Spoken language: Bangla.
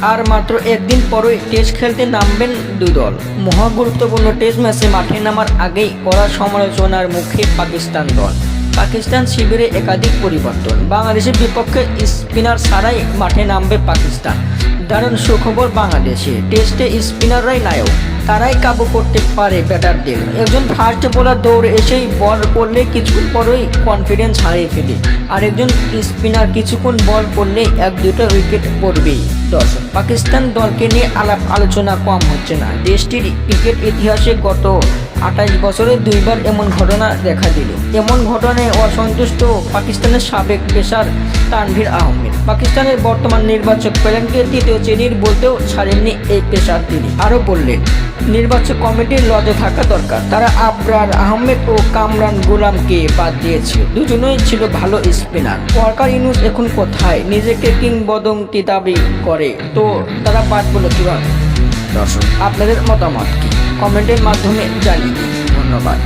আর মাত্র একদিন পরই টেস্ট খেলতে নামবেন দুই দল। মহা গুরুত্বপূর্ণ টেস্ট ম্যাচে মাঠে নামার আগেই কড়া সমালোচনার মুখে পাকিস্তান দল। পাকিস্তান শিবিরে একাধিক পরিবর্তন, বাংলাদেশের বিপক্ষে স্পিনার ছাড়াই মাঠে নামবে পাকিস্তান। দারুণ সুখবর বাংলাদেশে, টেস্টে স্পিনাররাই নায়ক, তারাই কাবু করতে পারে ব্যাটারদের। একজন ফাস্ট বোলার দৌড়ে এসেই বল করলে কিছুক্ষণ পরই কনফিডেন্স হারিয়ে ফেলে, আর একজন স্পিনার কিছুক্ষণ বল করলে এক দুটো উইকেট পড়বেই। দর্শক, পাকিস্তান দলকে নিয়ে আলাপ আলোচনা কম হচ্ছে না। দেশটির ক্রিকেট ইতিহাসে গত 28 বছরে দুইবার এমন ঘটনা দেখা দিল। এমন ঘটনায় অসন্তুষ্ট পাকিস্তানের সাবেক পেসার তানভীর আহমেদ। পাকিস্তানের বর্তমান নির্বাচক প্যানেলকে তৃতীয় শ্রেণীর বলতেও ছাড়েননি এই পেসার। তিনি আরও বললেন, নির্বাচক কমিটির লজে থাকা দরকার। তারা আবরার আহমেদ ও কামরান গোলামকে বাদ দিয়েছে, দুজনেই ছিল ভালো স্পিনার। ওয়াকার ইউনুস এখন কোথায়? নিজেকে কিংবদন্তি দাবি করে, তো তারা বাদ বলো কিভাবে? দর্শক, আপনাদের মতামত কি কমেন্টের মাধ্যমে জানিয়ে দিন। ধন্যবাদ।